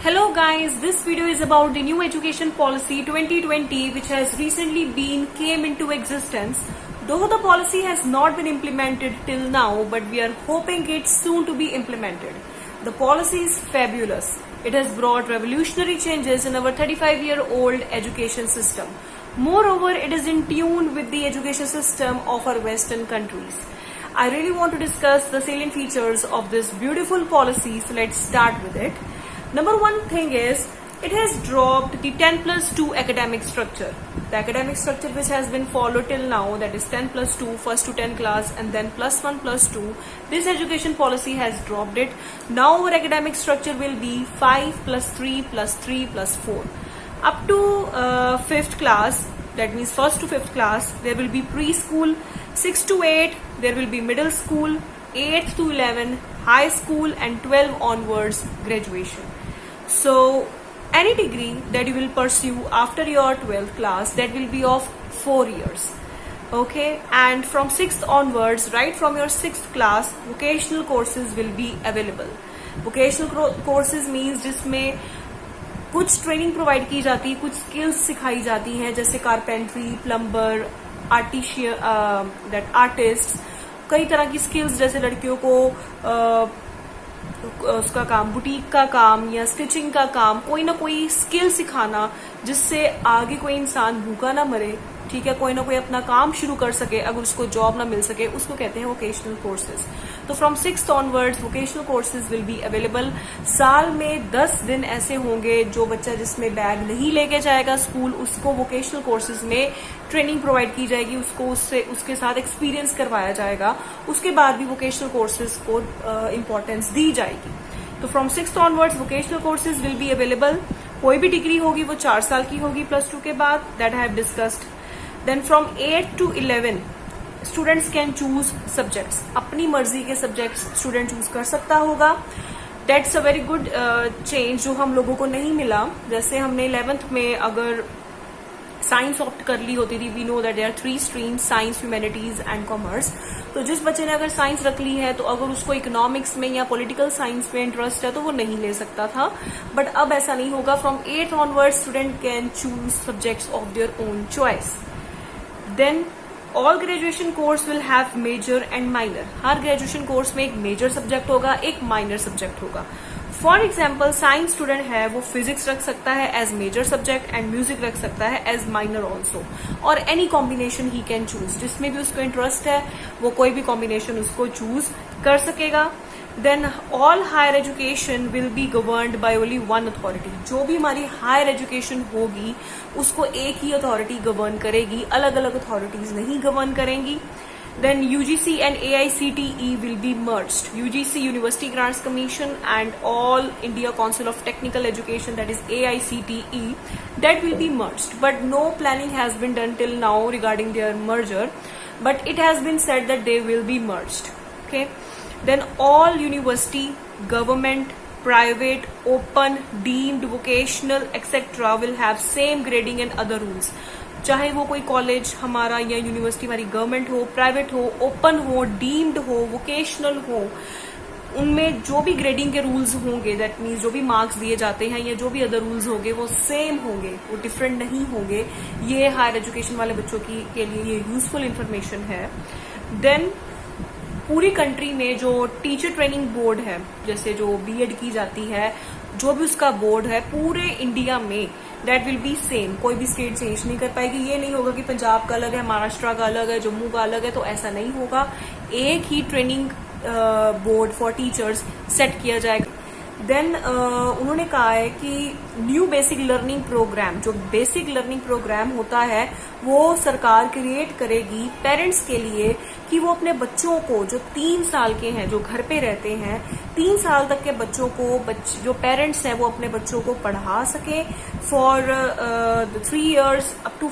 Hello guys, this video is about the new education policy 2020 which has recently came into existence. Though the policy has not been implemented till now, but we are hoping it soon to be implemented. The policy is fabulous. It has brought revolutionary changes in our 35-year-old education system. Moreover, it is in tune with the education system of our Western countries. I really want to discuss the salient features of this beautiful policy, so let's start with it. Number one thing is, it has dropped the 10+2 academic structure. The academic structure which has been followed till now, that is 10+2, first to 10 class and then +1+2, this education policy has dropped it. Now our academic structure will be 5+3+3+4. Up to 5th class, that means first to 5th class, there will be preschool. 6 to 8, there will be middle school. 8th to 11, high school, and 12 onwards, graduation. So any degree that you will pursue after your 12th class, that will be of 4 years. Okay, and from 6th onwards, right from your 6th class, vocational courses will be available. Vocational courses means जिसमें कुछ training provide की जाती है, कुछ skills सिखाई जाती हैं, जैसे कारपेंट्री, प्लम्बर, आर्टिस्ट, कई तरह की स्किल्स, जैसे लड़कियों को उसका काम, बुटीक का काम या स्टिचिंग का काम, कोई ना कोई स्किल सिखाना जिससे आगे कोई इंसान भूखा ना मरे, ठीक है, कोई ना कोई अपना काम शुरू कर सके अगर उसको जॉब ना मिल सके, उसको कहते हैं वोकेशनल कोर्सेज. तो from 6th onwards vocational courses will be available. साल में 10 दिन ऐसे होंगे जो बच्चा जिसमें बैग नहीं लेके जाएगा स्कूल, उसको वोकेशनल कोर्सेज में ट्रेनिंग प्रोवाइड की जाएगी, उसको उसके साथ एक्सपीरियंस करवाया जाएगा. उसके बाद भी वोकेशनल कोर्सेज को इम्पोर्टेंस दी जाएगी. तो from 6th onwards vocational courses will be available. कोई भी डिग्री होगी वो 4 साल की होगी +2 के बाद, that I have discussed. Then from 8 to 11, students can choose subjects. अपनी मर्जी के subjects student choose कर सकता होगा. That's a very good change जो हम लोगों को नहीं मिला. जैसे हमने 11th में अगर साइंस ऑप्ट कर ली होती थी, we know that there are 3 streams, science, humanities and commerce. तो जिस बच्चे ने अगर साइंस रख ली है, तो अगर उसको इकोनॉमिक्स में या पॉलिटिकल साइंस में इंटरेस्ट है तो वो नहीं ले सकता था. बट अब ऐसा नहीं होगा. From 8th onwards student can choose subjects of their own choice. Then all graduation course will have major and minor. हर ग्रेजुएशन कोर्स में एक मेजर सब्जेक्ट होगा, एक माइनर सब्जेक्ट होगा. फॉर एग्जाम्पल साइंस स्टूडेंट है वो फिजिक्स रख सकता है as major subject and music रख सकता है एज माइनर ऑल्सो, और any combination he can choose. जिसमें भी उसको इंटरेस्ट है वो कोई भी कॉम्बिनेशन उसको चूज कर सकेगा. Then all higher education will be governed by only one authority. जो भी हमारी हायर एजुकेशन होगी उसको एक ही अथॉरिटी गवर्न करेगी, अलग अलग अथॉरिटीज नहीं गवर्न करेंगी. Then UGC and AICTE will be merged. UGC University Grants Commission and All India Council of Technical Education, that is AICTE, that will be merged. But no planning has been done till now regarding their merger. But it has been said that they will be merged. Okay. Then all university, government, private, open, deemed, vocational, etc. will have same grading and other rules. चाहे वो कोई college हमारा या university हमारी government हो, private हो, open हो, deemed हो, वोकेशनल हो, उनमें जो भी ग्रेडिंग के रूल्स होंगे, दैट मीन्स जो भी मार्क्स दिए जाते हैं या जो भी अदर रूल्स होंगे वो सेम होंगे, वो डिफरेंट नहीं होंगे. ये हायर एजुकेशन वाले बच्चों के लिए ये यूजफुल इंफॉर्मेशन है. देन पूरी कंट्री में जो टीचर ट्रेनिंग बोर्ड है, जैसे जो बीएड की जाती है, जो भी उसका बोर्ड है पूरे इंडिया में, दैट विल बी सेम. कोई भी स्टेट चेंज नहीं कर पाएगी. ये नहीं होगा कि पंजाब का अलग है, महाराष्ट्र का अलग है, जम्मू का अलग है, तो ऐसा नहीं होगा. एक ही training board for teachers set किया जाएगा. देन उन्होंने कहा है कि न्यू बेसिक लर्निंग प्रोग्राम, जो बेसिक लर्निंग प्रोग्राम होता है वो सरकार क्रिएट करेगी पेरेंट्स के लिए, कि वो अपने बच्चों को जो 3 साल के हैं, जो घर पे रहते हैं, 3 साल तक के बच्चों को, जो पेरेंट्स हैं वो अपने बच्चों को पढ़ा सके for 3 years, up to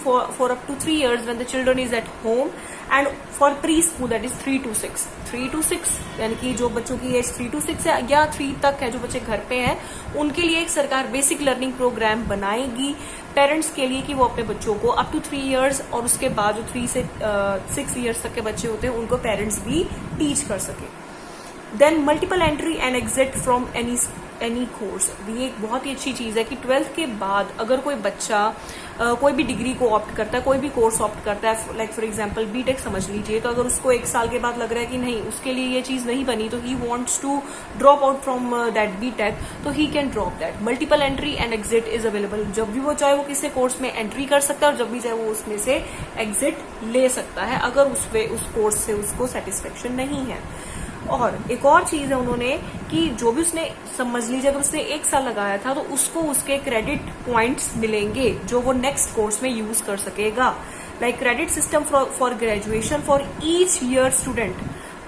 3 years when the children is at home, and for preschool, that is 3 to 6. 3 to 6 यानी कि जो बच्चों की एज 3 to 6 है या 3 तक है, जो बच्चे घर पे हैं, उनके लिए एक सरकार बेसिक लर्निंग प्रोग्राम बनाएगी पेरेंट्स के लिए, कि वो अपने बच्चों को अप टू 3 years और उसके बाद जो 3 से 6 years तक के बच्चे होते हैं उनको पेरेंट्स भी टीच कर सके. Then multiple entry and exit from any any course. ये एक बहुत ही अच्छी चीज है कि 12th के बाद अगर कोई बच्चा कोई भी डिग्री को ऑप्ट करता है, कोई भी कोर्स ऑप्ट करता है, लाइक फॉर एग्जांपल बीटेक समझ लीजिए, तो अगर उसको 1 साल के बाद लग रहा है कि नहीं उसके लिए ये चीज नहीं बनी, तो he wants to drop out from that BTech, तो he can drop that. Multiple entry and exit is available. जब भी वो चाहे वो किसी कोर्स में एंट्री कर सकता है और जब भी चाहे वो उसमें से एग्जिट ले सकता है, अगर उस कोर्स से उसको सेटिस्फेक्शन नहीं है। और एक और चीज है उन्होंने कि जो भी उसने समझ लीजिए अगर उसने 1 साल लगाया था तो उसको उसके क्रेडिट पॉइंट्स मिलेंगे जो वो नेक्स्ट कोर्स में यूज कर सकेगा। Like credit system for graduation for each year student,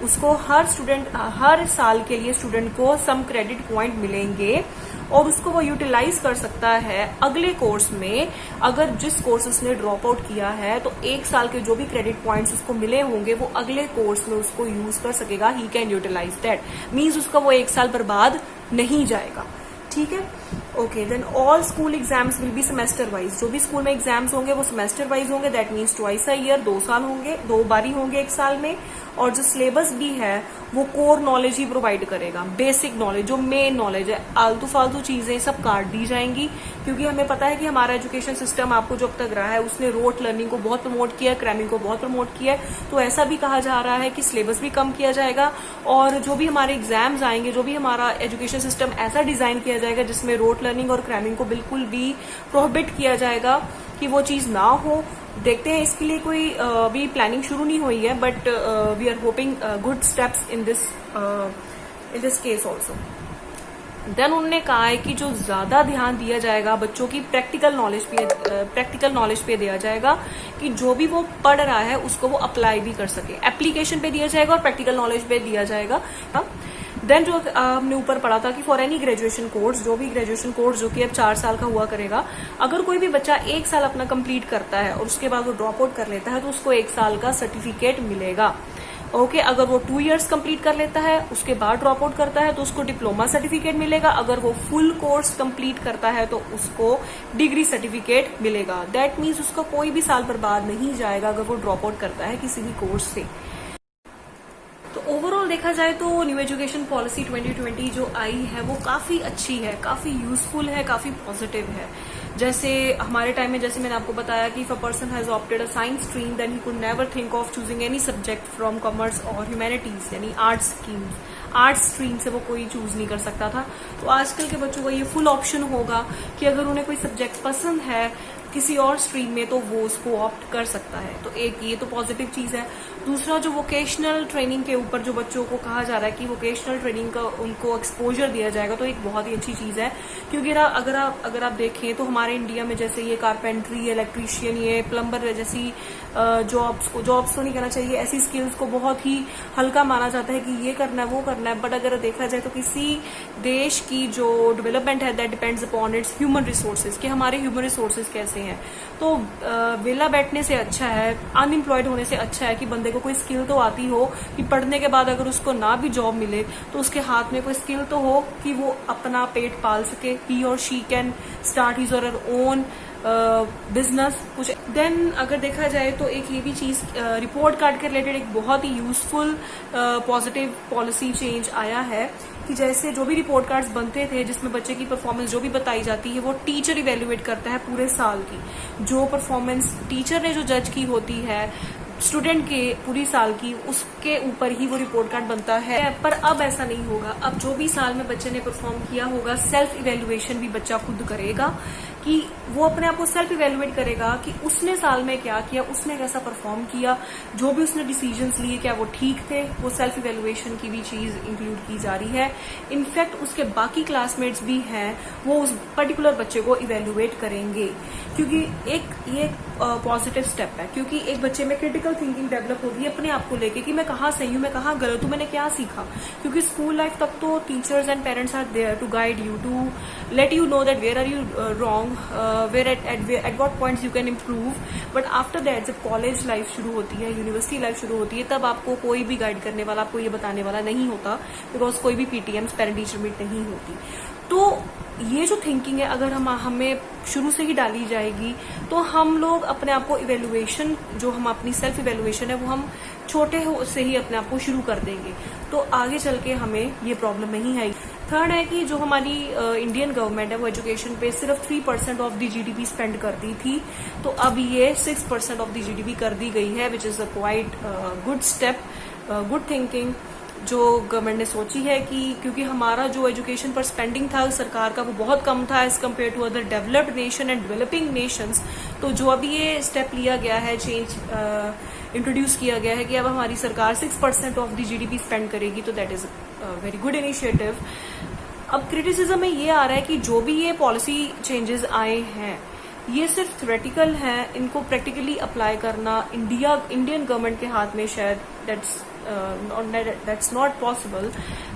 उसको हर साल के लिए स्टूडेंट को सम क्रेडिट पॉइंट मिलेंगे और उसको वो यूटिलाइज कर सकता है अगले कोर्स में। अगर जिस कोर्स उसने ड्रॉप आउट किया है तो 1 साल के जो भी क्रेडिट पॉइंट्स उसको मिले होंगे वो अगले कोर्स में उसको यूज कर सकेगा। He can utilize that, means उसका वो 1 साल बर्बाद नहीं जाएगा। ठीक है, okay. Then all school exams will be semester wise. जो भी स्कूल में एग्जाम्स होंगे वो सेमेस्टर वाइज होंगे। That means twice a year, 2 साल होंगे, 2 बारी होंगे 1 साल में। और जो सिलेबस भी है वो कोर नॉलेज ही प्रोवाइड करेगा, बेसिक नॉलेज, जो मेन नॉलेज है। आलतू फालतू चीजें सब काट दी जाएंगी, क्योंकि हमें पता है कि हमारा एजुकेशन सिस्टम आपको जो अब तक रहा है उसने रोट लर्निंग को बहुत प्रमोट किया है, क्रैमिंग को बहुत प्रमोट किया है। तो ऐसा भी कहा जा रहा है कि सिलेबस भी कम किया जाएगा और जो भी हमारे एग्जाम्स आएंगे, जो भी हमारा एजुकेशन सिस्टम ऐसा डिजाइन किया जाएगा जिसमें रोट लर्निंग और क्रैमिंग को बिल्कुल भी प्रोहिबिट किया जाएगा कि वो चीज ना हो। देखते हैं, इसके लिए कोई अभी प्लानिंग शुरू नहीं हुई है, but we are hoping good steps in this case also. Then उन्होंने कहा है कि जो ज्यादा ध्यान दिया जाएगा बच्चों की प्रैक्टिकल नॉलेज पे दिया जाएगा, कि जो भी वो पढ़ रहा है उसको वो अप्लाई भी कर सके। एप्लीकेशन पे दिया जाएगा और प्रैक्टिकल नॉलेज पे दिया जाएगा। देन जो हमने ऊपर पढ़ा था कि फॉर एनी ग्रेजुएशन कोर्स, जो भी ग्रेजुएशन कोर्स जो कि अब 4 साल का हुआ करेगा, अगर कोई भी बच्चा 1 साल अपना कंप्लीट करता है और उसके बाद वो ड्रॉप आउट कर लेता है तो उसको 1 साल का सर्टिफिकेट मिलेगा। ओके, अगर वो 2 इयर्स कंप्लीट कर लेता है उसके बाद ड्रॉप आउट करता है तो उसको डिप्लोमा सर्टिफिकेट मिलेगा। अगर वो फुल कोर्स कंप्लीट करता है तो उसको डिग्री सर्टिफिकेट मिलेगा। दैट मीन्स उसका कोई भी साल बर्बाद नहीं जाएगा अगर वो ड्रॉप आउट करता है किसी भी कोर्स से। तो ओवरऑल देखा जाए तो न्यू एजुकेशन पॉलिसी 2020 जो आई है वो काफी अच्छी है, काफी यूजफुल है, काफी पॉजिटिव है। जैसे हमारे टाइम में, जैसे मैंने आपको बताया कि if a person has opted a science stream then he could never think of choosing any subject from commerce और ह्यूमैनिटीज, यानी आर्ट्स स्ट्रीम से वो कोई चूज नहीं कर सकता था। तो आजकल के बच्चों को ये फुल ऑप्शन होगा कि अगर उन्हें कोई सब्जेक्ट पसंद है किसी और स्ट्रीम में तो वो उसको ऑप्ट कर सकता है। तो एक ये तो पॉजिटिव चीज है। दूसरा, जो वोकेशनल ट्रेनिंग के ऊपर जो बच्चों को कहा जा रहा है कि वोकेशनल ट्रेनिंग का उनको एक्सपोजर दिया जाएगा, तो एक बहुत ही अच्छी चीज है। क्योंकि अगर आप देखें तो हमारे इंडिया में जैसे ये कारपेंट्री, इलेक्ट्रीशियन, ये प्लम्बर जैसी जॉब्स तो नहीं करना चाहिए, ऐसी स्किल्स को बहुत ही हल्का माना जाता है कि ये करना है वो करना है। बट अगर देखा जाए तो किसी देश की जो डेवलपमेंट है that depends upon its human resources, कि हमारे ह्यूमन रिसोर्सेज कैसे हैं। तो वेला बैठने से अच्छा है, अनएम्प्लॉयड होने से अच्छा है कि बंदे को कोई स्किल तो आती हो, कि पढ़ने के बाद अगर उसको ना भी जॉब मिले तो उसके हाथ में कोई स्किल तो हो कि वो अपना पेट पाल सके। ही और शी कैन स्टार्ट हिज और हर ओन बिजनेस कुछ। देन अगर देखा जाए तो एक ये भी चीज रिपोर्ट कार्ड के रिलेटेड एक बहुत ही यूजफुल पॉजिटिव पॉलिसी चेंज आया है कि जैसे जो भी रिपोर्ट कार्ड्स बनते थे जिसमें बच्चे की परफॉर्मेंस जो भी बताई जाती है वो टीचर इवेल्युएट करता है पूरे साल की। जो परफॉर्मेंस टीचर ने जो जज की होती है स्टूडेंट के पूरी साल की, उसके ऊपर ही वो रिपोर्ट कार्ड बनता है। पर अब ऐसा नहीं होगा। अब जो भी साल में बच्चे ने परफॉर्म किया होगा, सेल्फ इवेल्युएशन भी बच्चा खुद करेगा, कि वो अपने आप को सेल्फ इवेल्युएट करेगा कि उसने साल में क्या किया, उसने कैसा परफॉर्म किया, जो भी उसने डिसीजंस लिए क्या वो ठीक थे। वो सेल्फ इवेल्युएशन की भी चीज इंक्लूड की जा रही है। इनफैक्ट उसके बाकी क्लासमेट्स भी हैं वो उस पर्टिकुलर बच्चे को इवेल्युएट करेंगे, क्योंकि ये पॉजिटिव स्टेप है। क्योंकि एक बच्चे में क्रिटिकल थिंकिंग डेवलप होगी अपने आप को लेके कि मैं कहाँ सही हूँ, मैं कहाँ गलत हूँ, मैंने क्या सीखा। क्योंकि स्कूल लाइफ तक तो teachers and parents are there to guide you, to let you know that where are you wrong, where at what points you can improve. But after that जब कॉलेज लाइफ शुरू होती है, university life शुरू होती है, तब आपको कोई भी गाइड करने वाला, आपको ये बताने वाला नहीं होता, बिकॉज कोई भी पीटीएम्स पेरेंट टीचर मीट नहीं होती। तो ये जो थिंकिंग है अगर हमें शुरू से ही डाली जाएगी तो हम लोग अपने आप को इवेल्युएशन, जो हम अपनी सेल्फ इवेल्युएशन है वो हम छोटे से ही अपने आप को शुरू कर देंगे, तो आगे चल के हमें ये प्रॉब्लम नहीं आएगी। थर्ड है कि जो हमारी इंडियन गवर्नमेंट है वो एजुकेशन पे सिर्फ 3% ऑफ द जीडीपी स्पेंड करती थी, तो अब ये 6% ऑफ द जीडीपी कर दी गई है, which is a quite good step, good thinking जो गवर्नमेंट ने सोची है कि क्योंकि हमारा जो एजुकेशन पर स्पेंडिंग था सरकार का वो बहुत कम था as compare to other developed nation and developing nations. तो जो अभी ये स्टेप लिया गया है, चेंज इंट्रोड्यूस किया गया है कि अब हमारी सरकार 6% ऑफ द जीडीपी स्पेंड करेगी, तो that is very good initiative. अब क्रिटिसिज्म में ये आ रहा है कि जो भी ये पॉलिसी चेंजेस आए हैं ये सिर्फ थ्योरेटिकल है, इनको प्रैक्टिकली अप्लाई करना इंडियन गवर्नमेंट के हाथ में शायद that's not possible,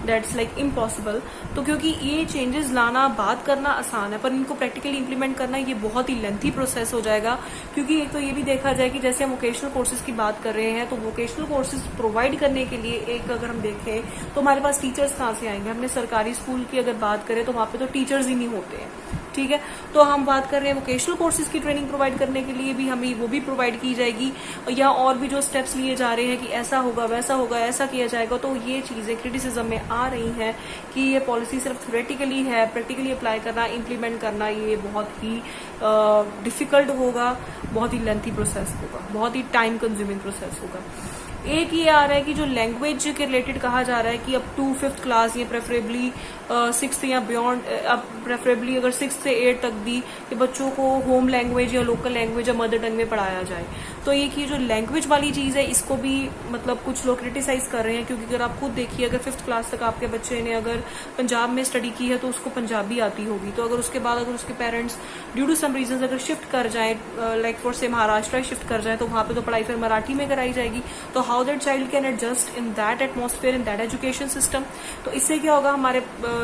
that's like impossible. तो क्योंकि ये चेंजेस लाना, बात करना आसान है, पर इनको प्रैक्टिकली इंप्लीमेंट करना ये बहुत ही लेंथी प्रोसेस हो जाएगा। क्योंकि एक तो ये भी देखा जाए कि जैसे हम वोकेशनल कोर्सेज की बात कर रहे हैं, तो वोकेशनल कोर्सेज प्रोवाइड करने के लिए एक अगर हम देखें तो हमारे पास टीचर्स कहाँ से आएंगे। हमने सरकारी स्कूल की अगर बात करें तो वहां पे तो टीचर्स ही नहीं होते हैं, ठीक है। तो हम बात कर रहे हैं वोकेशनल कोर्सेज की ट्रेनिंग प्रोवाइड करने के लिए भी हमें वो भी प्रोवाइड की जाएगी, या और भी जो स्टेप्स लिए जा रहे हैं कि ऐसा होगा वैसा होगा ऐसा किया जाएगा। तो ये चीजें क्रिटिसिज्म में आ रही हैं कि ये पॉलिसी सिर्फ थ्योरेटिकली है, प्रैक्टिकली अप्लाई करना, इंप्लीमेंट करना ये बहुत ही डिफिकल्ट होगा, बहुत ही लेंथी प्रोसेस होगा, बहुत ही टाइम कंज्यूमिंग प्रोसेस होगा। एक ये आ रहा है कि जो लैंग्वेज के रिलेटेड कहा जा रहा है कि अब टू 5th क्लास या प्रेफरेबली 6th या बियॉन्ड, अब प्रेफरेबली अगर 6th से 8th तक भी कि बच्चों को होम लैंग्वेज या लोकल लैंग्वेज या मदर टंग में पढ़ाया जाए। तो एक ये जो लैंग्वेज वाली चीज है इसको भी मतलब कुछ लोग क्रिटिसाइज कर रहे हैं, क्योंकि अगर आप खुद देखिए अगर 5th क्लास तक आपके बच्चे ने अगर पंजाब में स्टडी की है तो उसको पंजाबी आती होगी, तो अगर उसके बाद अगर उसके parents due to some reason अगर शिफ्ट कर जाए, लाइक फॉर से महाराष्ट्र शिफ्ट कर जाए, तो वहां पे तो पढ़ाई फिर मराठी में कराई जाएगी। तो how that child can adjust in that atmosphere, in that education system. तो इससे क्या होगा, हमारे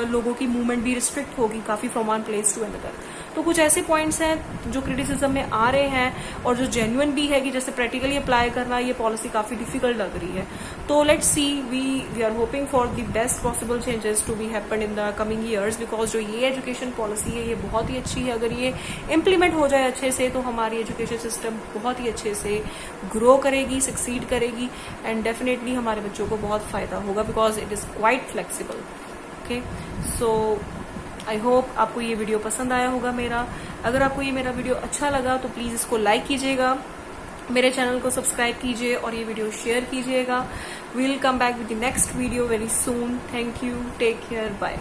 लोगों की मूवमेंट भी रिस्ट्रिक्ट होगी काफी from one place to another. तो कुछ ऐसे पॉइंट्स हैं जो क्रिटिसिज्म में आ रहे हैं और जो जेन्युइन भी है कि जैसे प्रैक्टिकली अप्लाई करना ये पॉलिसी काफी डिफिकल्ट लग रही है। तो let's see, we are hoping for the best possible changes to be happen in the coming years, because जो ये एजुकेशन पॉलिसी है ये बहुत ही अच्छी है। अगर ये इम्प्लीमेंट हो जाए अच्छे से तो हमारी एजुकेशन सिस्टम बहुत ही अच्छे से ग्रो करेगी, सक्सीड करेगी, एंड डेफिनेटली हमारे बच्चों को बहुत फायदा होगा because it is quite flexible. Okay, so I hope आपको ये वीडियो पसंद आया होगा मेरा। अगर आपको ये मेरा वीडियो अच्छा लगा तो प्लीज इसको लाइक कीजिएगा, मेरे चैनल को सब्सक्राइब कीजिए और ये वीडियो शेयर कीजिएगा। We will come back with the next video very soon. Thank you, take care, bye.